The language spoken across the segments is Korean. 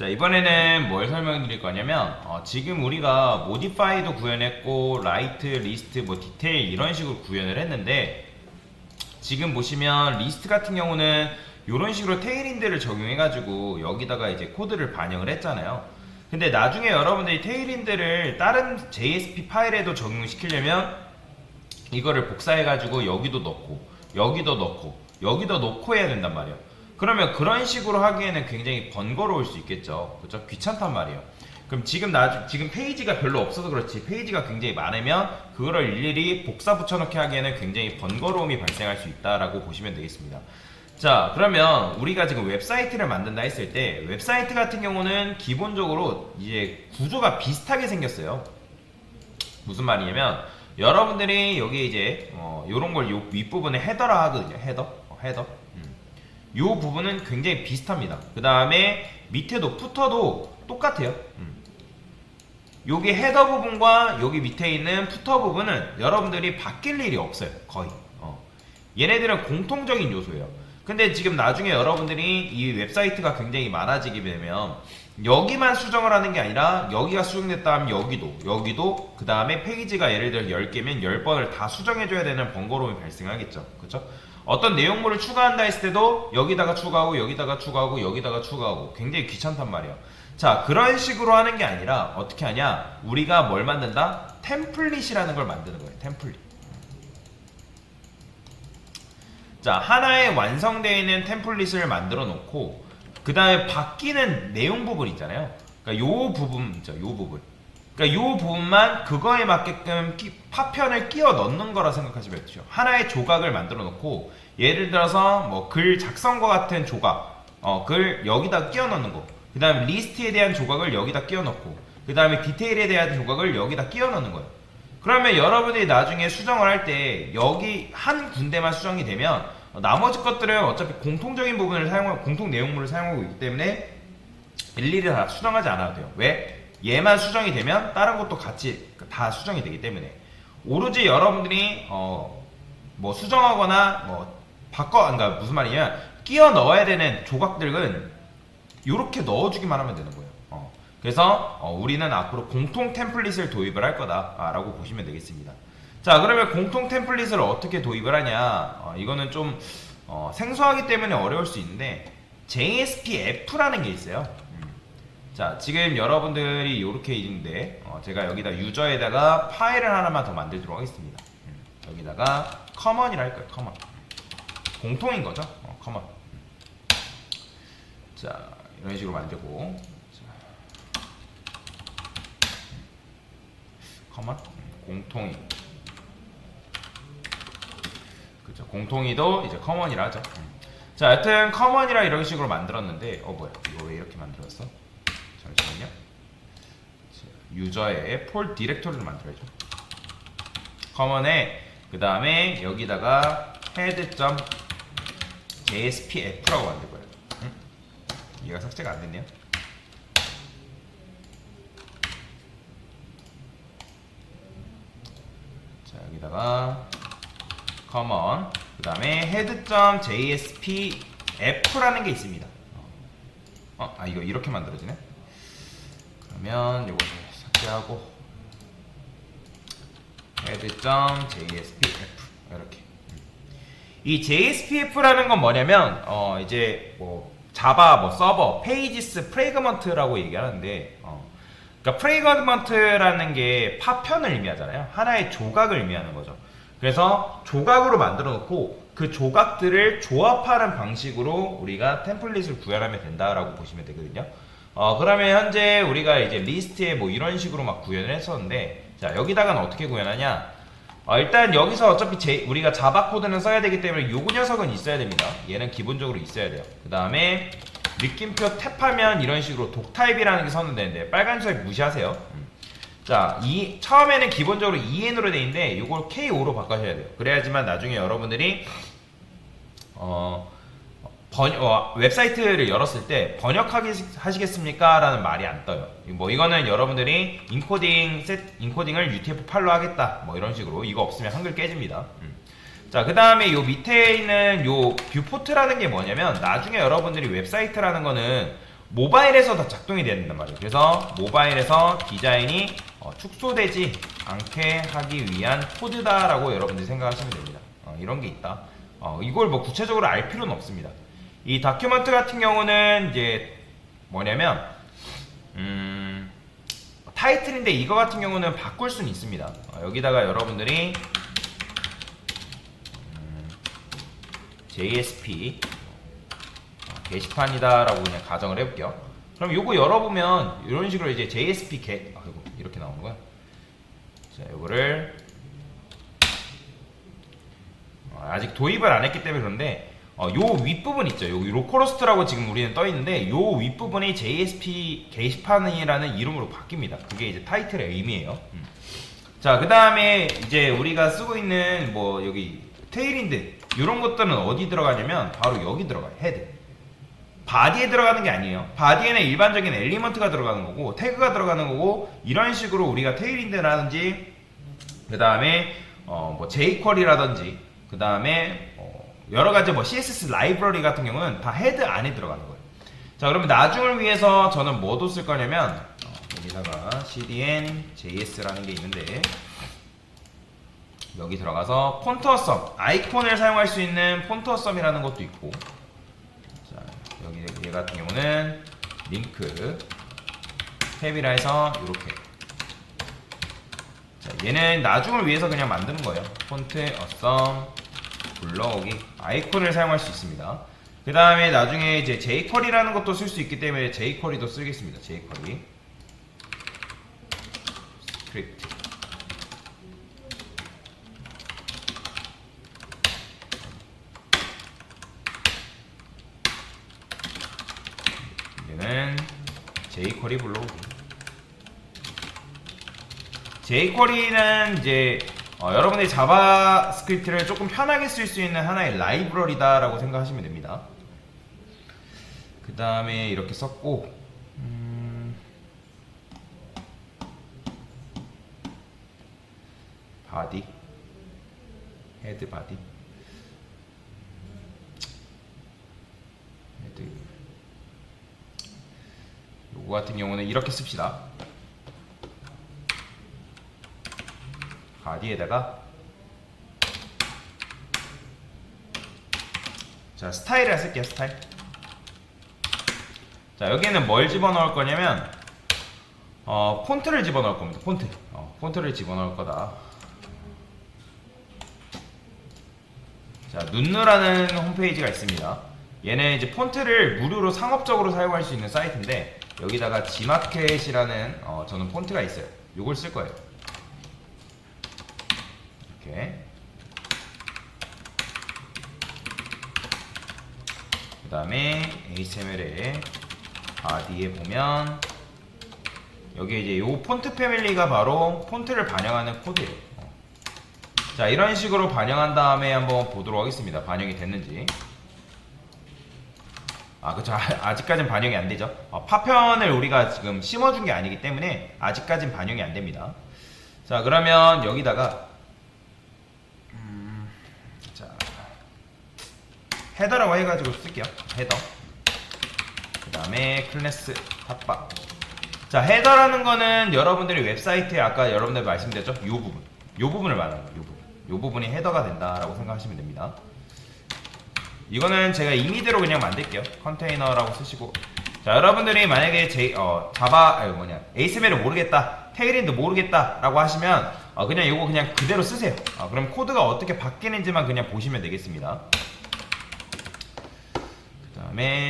자, 이번에는 뭘 설명드릴 거냐면 지금 우리가 모디파이도 구현했고 라이트, 리스트, 뭐 디테일 이런 식으로 구현을 했는데, 지금 보시면 리스트 같은 경우는 이런 식으로 테일인드를 적용해가지고 여기다가 이제 코드를 반영을 했잖아요. 근데 나중에 여러분들이 테일인드를 다른 JSP 파일에도 적용시키려면 이거를 복사해가지고 여기도 넣고 여기도 넣고 여기도 넣고 해야 된단 말이에요. 그러면 그런 식으로 하기에는 굉장히 번거로울 수 있겠죠. 그렇죠? 귀찮단 말이에요. 그럼 지금 페이지가 별로 없어서 그렇지, 페이지가 굉장히 많으면 그거를 일일이 복사 붙여넣기 하기에는 굉장히 번거로움이 발생할 수 있다라고 보시면 되겠습니다. 자, 그러면 우리가 지금 웹사이트를 만든다 했을 때 웹사이트 같은 경우는 기본적으로 이제 구조가 비슷하게 생겼어요. 무슨 말이냐면 여러분들이 여기 이제 요런 걸 요 윗부분에 헤더라 하거든요. 헤더. 요 부분은 굉장히 비슷합니다. 그 다음에 밑에도 푸터도 똑같아요. 여기 헤더 부분과 여기 밑에 있는 푸터 부분은 여러분들이 바뀔 일이 없어요. 거의. 얘네들은 공통적인 요소예요. 근데 지금 나중에 여러분들이 이 웹사이트가 굉장히 많아지게 되면 여기만 수정을 하는 게 아니라 여기가 수정됐다 하면 여기도 그 다음에 페이지가 예를 들어 10개면 10번을 다 수정해줘야 되는 번거로움이 발생하겠죠. 그쵸? 어떤 내용물을 추가한다 했을 때도 여기다가 추가하고 여기다가 추가하고 여기다가 추가하고 굉장히 귀찮단 말이에요. 자, 그런 식으로 하는 게 아니라 어떻게 하냐, 우리가 뭘 만든다? 템플릿이라는 걸 만드는 거예요. 템플릿. 자, 하나의 완성되어 있는 템플릿을 만들어 놓고 그 다음에 바뀌는 내용 부분 있잖아요. 그러니까 요 부분 있죠. 요 부분. 그러니까 요 부분만 그거에 맞게끔 파편을 끼워 넣는 거라 생각하시면 돼요. 하나의 조각을 만들어 놓고 예를 들어서 뭐 글 작성과 같은 조각, 글 여기다 끼워 넣는 거. 그 다음에 리스트에 대한 조각을 여기다 끼워 넣고 그 다음에 디테일에 대한 조각을 여기다 끼워 넣는 거예요. 그러면 여러분들이 나중에 수정을 할 때 여기 한 군데만 수정이 되면 나머지 것들은 어차피 공통적인 부분을 공통 내용물을 사용하고 있기 때문에 일일이 다 수정하지 않아도 돼요. 왜? 얘만 수정이 되면 다른 것도 같이 다 수정이 되기 때문에 오로지 여러분들이 뭐 수정하거나 뭐 그러니까 무슨 말이냐면 끼워 넣어야 되는 조각들은 이렇게 넣어주기만 하면 되는 거예요. 그래서 우리는 앞으로 공통 템플릿을 도입을 할 거다라고 보시면 되겠습니다. 자, 그러면 공통 템플릿을 어떻게 도입을 하냐, 이거는 좀 생소하기 때문에 어려울 수 있는데 JSPF라는 게 있어요. 자, 지금 여러분들이 이렇게 있는데 제가 여기다 유저에다가 파일을 하나만 더 만들도록 하겠습니다. 여기다가 커먼이라 할까요? 커먼. 공통인 거죠? 커먼. 자, 이런 식으로 만들고, 커먼 공통이. 그죠? 공통이도 이제 커먼이라 하죠. 자, 여튼 커먼이라 이런 식으로 만들었는데 뭐야? 이거 왜 이렇게 만들었어? 잠시만요. 유저의 폴 디렉토리를 만들어야죠. 커먼에 그 다음에 여기다가 head.jspf라고 만들 거예요. 얘가 삭제가 안 됐네요. 자, 여기다가 커먼 그 다음에 head.jspf라는 게 있습니다. 이거 이렇게 만들어지네. 그러면 이거 삭제하고 head.jspf 이렇게. 이 JSPF라는 건 뭐냐면 이제 뭐 자바 뭐 서버 페이지스 프래그먼트라고 얘기하는데 그러니까 프래그먼트라는 게 파편을 의미하잖아요. 하나의 조각을 의미하는 거죠. 그래서 조각으로 만들어 놓고 그 조각들을 조합하는 방식으로 우리가 템플릿을 구현하면 된다라고 보시면 되거든요. 그러면 현재 우리가 이제 리스트에 뭐 이런 식으로 막 구현을 했었는데, 자, 여기다가는 어떻게 구현하냐? 일단 여기서 어차피 우리가 자바 코드는 써야 되기 때문에 요 녀석은 있어야 됩니다. 얘는 기본적으로 있어야 돼요. 그 다음에 느낌표 탭하면 이런 식으로 독타입이라는 게 선언되는데 빨간색 무시하세요. 자, 처음에는 기본적으로 EN으로 돼 있는데 이걸 K5로 바꿔셔야 돼요. 그래야지만 나중에 여러분들이 웹사이트를 열었을 때 번역하시겠습니까? 라는 말이 안 떠요. 뭐 이거는 여러분들이 인코딩을 UTF-8로 하겠다 뭐 이런 식으로, 이거 없으면 한글 깨집니다. 자, 그 다음에 요 밑에 있는 요 뷰포트라는 게 뭐냐면 나중에 여러분들이 웹사이트라는 거는 모바일에서 다 작동이 돼야 된단 말이에요. 그래서 모바일에서 디자인이 축소되지 않게 하기 위한 코드다라고 여러분들이 생각하시면 됩니다. 이런 게 있다. 이걸 뭐 구체적으로 알 필요는 없습니다. 이 다큐먼트 같은 경우는 이제 뭐냐면 타이틀인데 이거 같은 경우는 바꿀 수는 있습니다. 여기다가 여러분들이 JSP 게시판이다 라고 그냥 가정을 해볼게요. 그럼 요거 열어보면 이런 식으로 이제 JSP 이렇게 나오는 거야. 자, 요거를 아직 도입을 안 했기 때문에 그런데 요 윗부분 있죠. 여기 로컬호스트라고 지금 우리는 떠 있는데 요 윗부분이 JSP 게시판이라는 이름으로 바뀝니다. 그게 이제 타이틀의 의미예요. 자, 그 다음에 이제 우리가 쓰고 있는 뭐 여기 테일인드 이런 것들은 어디 들어가냐면 바로 여기 들어가요. 헤드. 바디에 들어가는 게 아니에요. 바디에는 일반적인 엘리먼트가 들어가는 거고 태그가 들어가는 거고 이런 식으로 우리가 테일인드라든지 그 다음에 뭐 jQuery라든지 그 다음에 여러가지 뭐 CSS 라이브러리 같은 경우는 다 헤드 안에 들어가는 거예요. 자, 그러면 나중을 위해서 저는 뭐도 쓸 거냐면 여기다가 cdn js라는 게 있는데 여기 들어가서 폰트어썸 아이콘을 사용할 수 있는 폰트어썸이라는 것도 있고, 자, 여기 얘 같은 경우는 링크 탭이라 해서 이렇게, 자, 얘는 나중을 위해서 그냥 만드는 거예요. 폰트어썸 불러오기 아이콘을 사용할 수 있습니다. 그 다음에 나중에 이제 jQuery라는 것도 쓸 수 있기 때문에 jQuery도 쓰겠습니다. jQuery 스크립트. 얘는 jQuery 불러오기. jQuery는 이제 여러분들이 자바스크립트를 조금 편하게 쓸 수 있는 하나의 라이브러리다라고 생각하시면 됩니다. 그 다음에 이렇게 썼고, 바디, 헤드 바디, 헤드. 요거 같은 경우는 이렇게 씁시다. 바디에다가 자, 스타일을 쓸게요. 스타일. 자, 여기에는 뭘 집어넣을 거냐면 폰트를 집어넣을 겁니다. 폰트를 집어넣을 거다. 자, 눈누라는 홈페이지가 있습니다. 얘는 이제 폰트를 무료로 상업적으로 사용할 수 있는 사이트인데 여기다가 G마켓이라는 저는 폰트가 있어요. 요걸 쓸 거예요. 이렇게. 그 다음에 HTML에 바디에 보면 여기 이제 요 폰트 패밀리가 바로 폰트를 반영하는 코드예요. 자, 이런 식으로 반영한 다음에 한번 보도록 하겠습니다. 반영이 됐는지. 그쵸. 아직까진 반영이 안 되죠. 파편을 우리가 지금 심어준 게 아니기 때문에 아직까진 반영이 안 됩니다. 자, 그러면 여기다가 자, 헤더라고 해가지고 쓸게요. 헤더. 그 다음에 클래스 탑바. 자, 헤더라는 거는 여러분들이 웹사이트에 아까 여러분들 말씀드렸죠? 요 부분을 말하는 거예요. 요 부분이 헤더가 된다라고 생각하시면 됩니다. 이거는 제가 임의대로 그냥 만들게요. 컨테이너라고 쓰시고. 자, 여러분들이 만약에 HTML을 모르겠다, 테일인드 모르겠다 라고 하시면 그냥 이거 그냥 그대로 쓰세요. 그럼 코드가 어떻게 바뀌는지만 그냥 보시면 되겠습니다. 그 다음에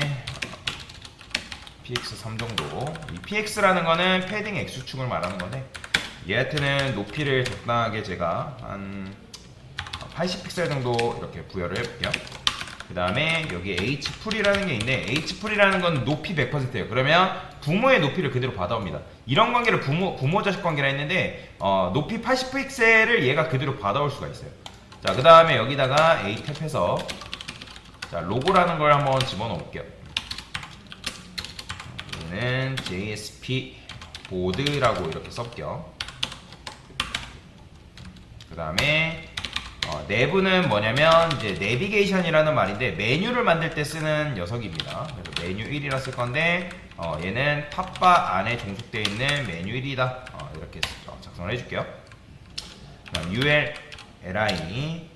px 3 정도. 이 px라는 거는 패딩 x축을 말하는 건데 얘한테는 높이를 적당하게 제가 한 80픽셀 정도 이렇게 부여를 해볼게요. 그 다음에 여기 h풀이라는 게 있는데 h풀이라는 건 높이 100%예요. 그러면 부모의 높이를 그대로 받아옵니다. 이런 관계를 부모 자식 관계라 했는데 높이 80픽셀을 얘가 그대로 받아올 수가 있어요. 자, 그 다음에 여기다가 a 탭해서 자, 로고라는 걸 한번 집어넣어 볼게요. 얘는 JSP 보드라고 이렇게 써볼게요. 그 다음에 내부는 뭐냐면 이제 내비게이션이라는 말인데 메뉴를 만들 때 쓰는 녀석입니다. 그래서 메뉴 1이라 쓸 건데 얘는 탑바 안에 종속되어 있는 메뉴 1이다. 이렇게 작성을 해줄게요. 그럼 ul li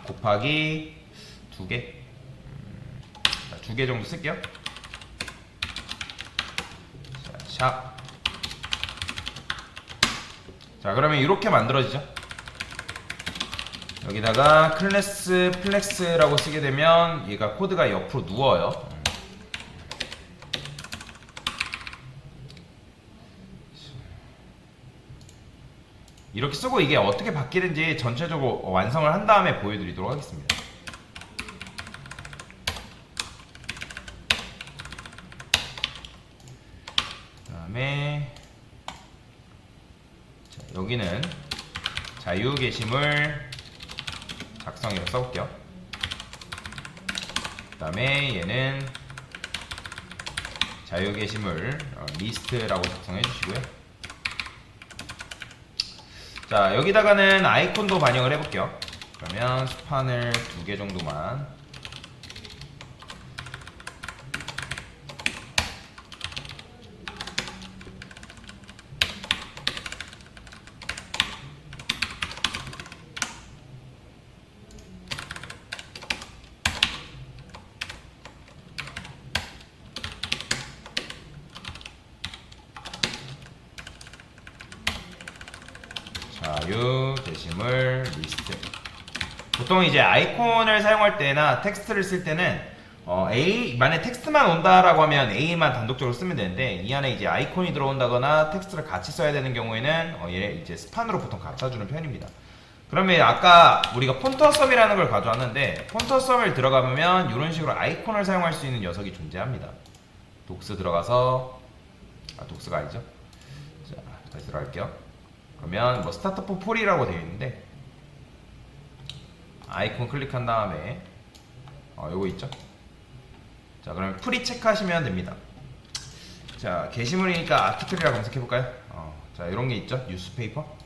곱하기 2개 2개 정도 쓸게요. 자, 샵. 자, 그러면 이렇게 만들어지죠. 여기다가 클래스 플렉스라고 쓰게 되면 얘가 코드가 옆으로 누워요. 이렇게 쓰고 이게 어떻게 바뀌는지 전체적으로 완성을 한 다음에 보여드리도록 하겠습니다. 그 다음에 여기는 자유 게시물 작성이라고 써볼게요. 그 다음에 얘는 자유 게시물 리스트라고 작성해 주시고요. 자, 여기다가는 아이콘도 반영을 해볼게요. 그러면 스판을 2개 정도만. 자유 게시물 리스트. 보통 이제 아이콘을 사용할 때나 텍스트를 쓸 때는 만약 텍스트만 온다라고 하면 A만 단독적으로 쓰면 되는데 이 안에 이제 아이콘이 들어온다거나 텍스트를 같이 써야 되는 경우에는 얘 이제 스판으로 보통 갖다주는 편입니다. 그러면 아까 우리가 폰터썸이라는 걸 가져왔는데 폰터썸을 들어가보면 이런 식으로 아이콘을 사용할 수 있는 녀석이 존재합니다. 독스 들어가서 독스가 아니죠. 자, 다시 들어갈게요. 그러면 뭐 스타트 폰 폴이라고 되어 있는데 아이콘 클릭한 다음에 요거 있죠. 자, 그러면 프리 체크하시면 됩니다. 자, 게시물이니까 아티클이라고 검색해 볼까요? 자, 이런 게 있죠. 뉴스페이퍼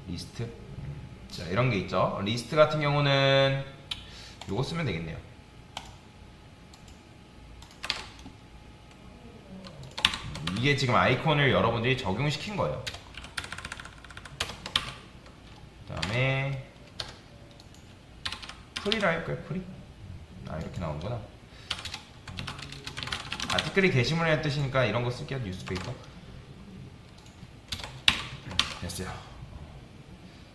리스트. 자, 이런 게 있죠. 리스트 같은 경우는 요거 쓰면 되겠네요. 이게 지금 아이콘을 여러분들이 적용시킨 거예요. 그 다음에 프리라 할까요? 프리? 이렇게 나오는구나. 아티클이 게시물이라는 뜻이니까 이런 거 쓸게요. 뉴스페이퍼. 됐어요.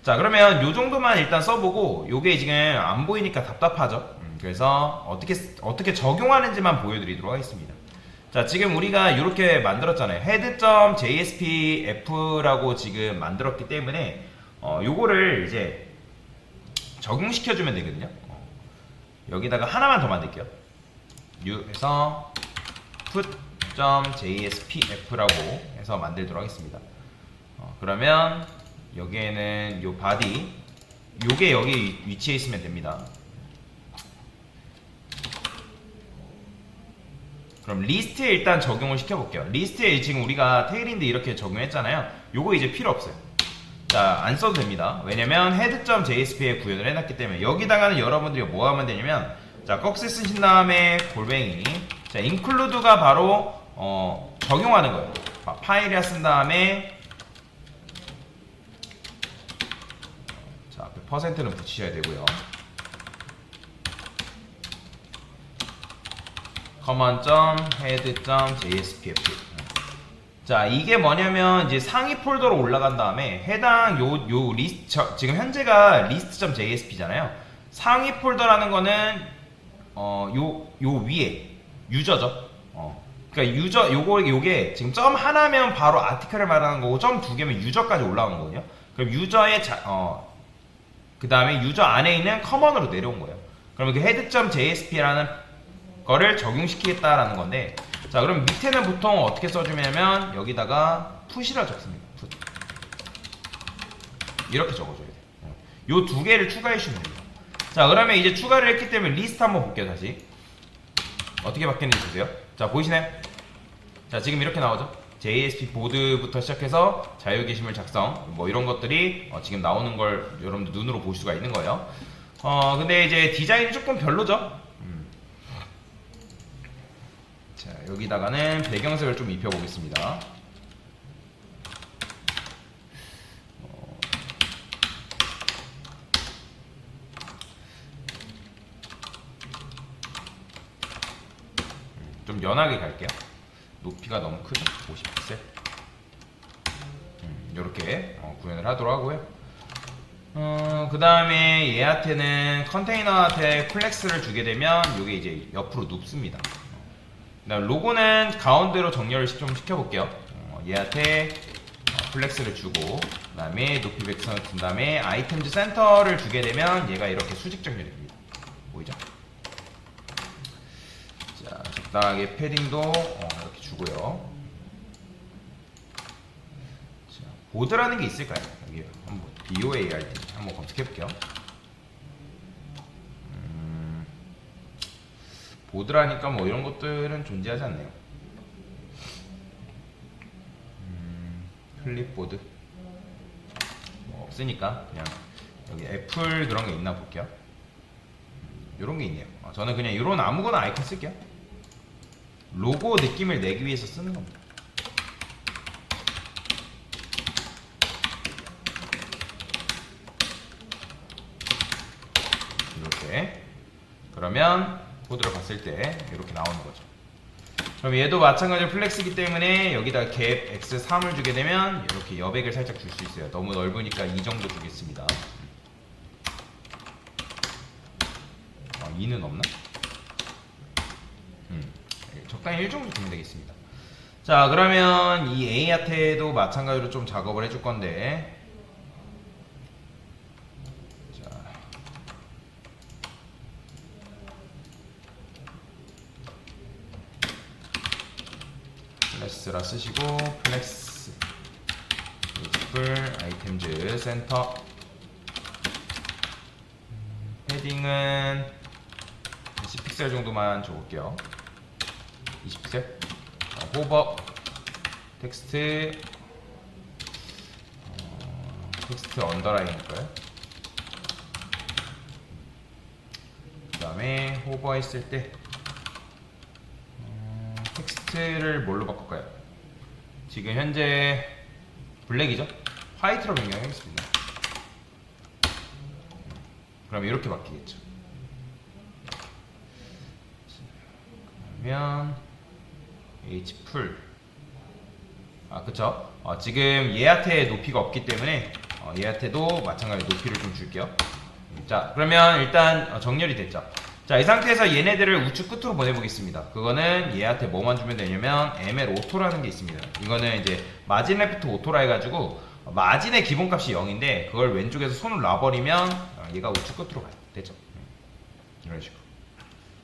자, 그러면 요 정도만 일단 써보고 요게 지금 안 보이니까 답답하죠. 그래서 어떻게 적용하는지만 보여드리도록 하겠습니다. 자, 지금 우리가 이렇게 만들었잖아요. head.jspf라고 지금 만들었기 때문에 요거를 이제 적용시켜주면 되거든요. 여기다가 하나만 더 만들게요. new에서 put.jspf라고 해서 만들도록 하겠습니다. 그러면 여기에는 요 body 요게 여기 위치해 있으면 됩니다. 그럼 리스트에 일단 적용을 시켜볼게요. 리스트에 지금 우리가 테일인데 이렇게 적용했잖아요. 요거 이제 필요 없어요. 자, 안 써도 됩니다. 왜냐면 head.jsp에 구현을 해놨기 때문에 여기다가는 여러분들이 뭐 하면 되냐면 자, 꺽쇠 쓰신 다음에 골뱅이 자, include가 바로 적용하는 거예요. 파일이야 쓴 다음에 자, 앞에 퍼센트는 붙이셔야 되고요. common.head.jspf. 자, 이게 뭐냐면 이제 상위 폴더로 올라간 다음에 해당 요 리스트 지금 현재가 list.jsp잖아요. 상위 폴더라는 거는 요 위에 유저죠. 그러니까 유저 요게 지금 점 하나면 바로 아티클을 말하는 거고 점 2개면 유저까지 올라온 거거든요. 그럼 유저의 그 다음에 유저 안에 있는 커먼으로 내려온 거예요. 그러면 그 head.jsp라는 거를 적용시키겠다라는 건데 자, 그럼 밑에는 보통 어떻게 써주냐면 여기다가 put이라 적습니다. put. 이렇게 적어줘야 돼요. 요 2개를 추가해 주시면 됩니다. 자, 그러면 이제 추가를 했기 때문에 리스트 한번 볼게요. 다시 어떻게 바뀌는지 보세요. 자, 보이시나요? 자, 지금 이렇게 나오죠. JSP 보드부터 시작해서 자유 게시물 작성 뭐 이런 것들이 지금 나오는 걸 여러분들 눈으로 볼 수가 있는 거예요. 근데 이제 디자인이 조금 별로죠. 자, 여기다가는 배경색을 좀 입혀 보겠습니다. 좀 연하게 갈게요. 높이가 너무 크죠? 50픽셀. 이렇게 구현을 하도록 하고요. 그 다음에 얘한테는 컨테이너한테 플렉스를 주게 되면 이게 이제 옆으로 눕습니다. 그다음 로고는 가운데로 정렬을 좀 시켜볼게요. 얘한테 플렉스를 주고, 그 다음에 높이 백선을 준 다음에 아이템즈 센터를 주게 되면 얘가 이렇게 수직 정렬이 됩니다. 보이죠? 자, 적당하게 패딩도 이렇게 주고요. 자, 보드라는 게 있을까요? 여기 한번 BOART 한번 검색해볼게요. 보드라니까 뭐 이런 것들은 존재하지 않네요. 클립보드 뭐 없으니까 그냥 여기 애플 그런 게 있나 볼게요. 이런 게 있네요. 저는 그냥 이런 아무거나 아이콘 쓸게요. 로고 느낌을 내기 위해서 쓰는 겁니다. 이렇게. 그러면 코드를 봤을 때 이렇게 나오는 거죠. 그럼 얘도 마찬가지로 플렉스이기 때문에 여기다 갭 x3을 주게 되면 이렇게 여백을 살짝 줄 수 있어요. 너무 넓으니까 이 정도 주겠습니다. 2는 없나? 적당히 1 정도 주면 되겠습니다. 자, 그러면 이 A한테도 마찬가지로 좀 작업을 해줄 건데, 플렉스라 쓰시고 플렉스 유지풀 아이템즈 센터 패딩은 20픽셀 정도만 줘볼게요. 20픽셀 호버 텍스트 텍스트 언더라인일까요? 그 다음에 호버 했을 때 텍스트를 뭘로 바꿀까요? 지금 현재 블랙이죠? 화이트로 변경하겠습니다. 그럼 이렇게 바뀌겠죠. 그러면 h풀 그쵸? 지금 얘한테 높이가 없기 때문에 얘한테도 마찬가지로 높이를 좀 줄게요. 자, 그러면 일단 정렬이 됐죠. 자, 이 상태에서 얘네들을 우측 끝으로 보내보겠습니다. 그거는 얘한테 뭐만 주면 되냐면 ML 오토라는 게 있습니다. 이거는 이제 마진 레프트 오토라 해가지고 마진의 기본값이 0인데 그걸 왼쪽에서 손을 놔버리면 얘가 우측 끝으로 가요. 됐죠? 이런 식으로.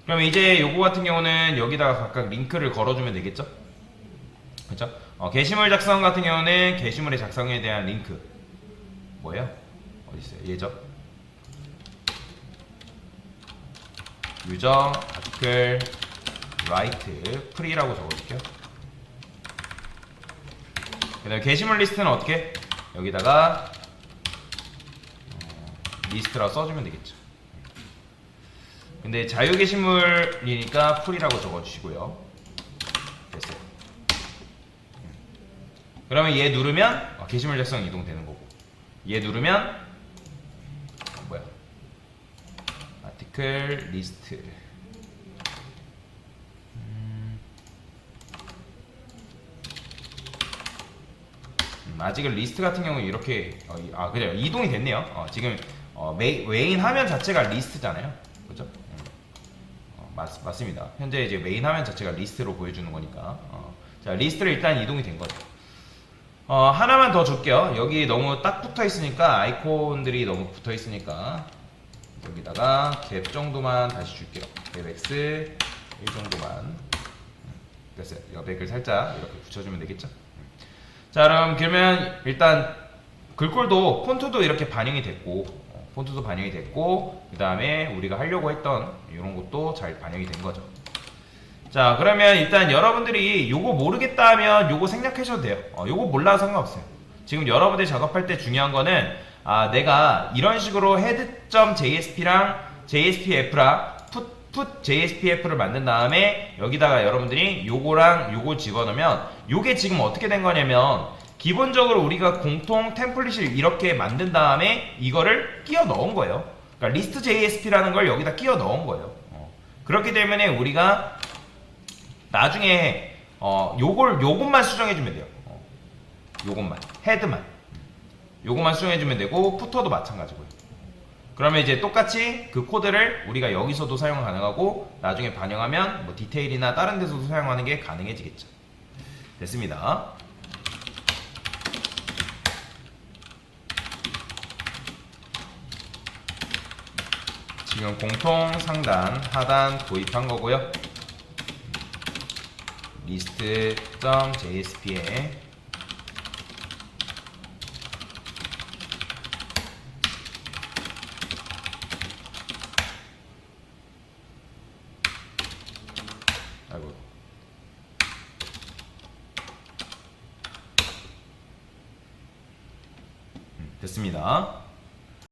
그럼 이제 요거 같은 경우는 여기다가 각각 링크를 걸어주면 되겠죠? 그쵸? 게시물 작성 같은 경우는 게시물의 작성에 대한 링크 뭐예요? 어딨어요? 얘죠? 유저 아티클 라이트 프리라고 적어줄게요. 그 다음에 게시물 리스트는 어떻게? 여기다가 리스트라고 써주면 되겠죠. 근데 자유 게시물이니까 프리라고 적어주시고요. 됐어요. 그러면 얘 누르면 게시물 작성 이동되는 거고, 얘 누르면 뭐야? 아티클 리스트. 아직은 리스트 같은 경우는 이렇게 그래요. 이동이 됐네요. 지금 메인 화면 자체가 리스트잖아요. 그죠? 맞습니다. 현재 이제 메인 화면 자체가 리스트로 보여주는 거니까. 자, 리스트로 일단 이동이 된 거죠. 하나만 더 줄게요. 여기 너무 딱 붙어 있으니까, 아이콘들이 너무 붙어 있으니까 여기다가 갭 정도만 다시 줄게요. 갭 X 1 정도만. 됐어요. 여백을 살짝 이렇게 붙여주면 되겠죠. 자, 그러면 일단 글꼴도 폰트도 이렇게 반영이 됐고, 그 다음에 우리가 하려고 했던 이런 것도 잘 반영이 된 거죠. 자, 그러면 일단 여러분들이 요거 모르겠다 하면 요거 생략하셔도 돼요. 요거 몰라도 상관없어요. 지금 여러분들이 작업할 때 중요한 거는 내가 이런 식으로 head.jsp랑 jspf랑 put jspf를 만든 다음에 여기다가 여러분들이 요거랑 요거 집어넣으면 요게 지금 어떻게 된 거냐면 기본적으로 우리가 공통 템플릿을 이렇게 만든 다음에 이거를 끼워 넣은 거예요. 그러니까 list jsp라는 걸 여기다 끼워 넣은 거예요. 그렇기 때문에 우리가 나중에 요것만 수정해주면 돼요. 요것만 요것만 수정해주면 되고 푸터도 마찬가지고요. 그러면 이제 똑같이 그 코드를 우리가 여기서도 사용 가능하고 나중에 반영하면 뭐 디테일이나 다른 데서도 사용하는 게 가능해지겠죠. 됐습니다. 지금 공통 상단 하단 도입한 거고요. list.jsp에 아이고 됐습니다.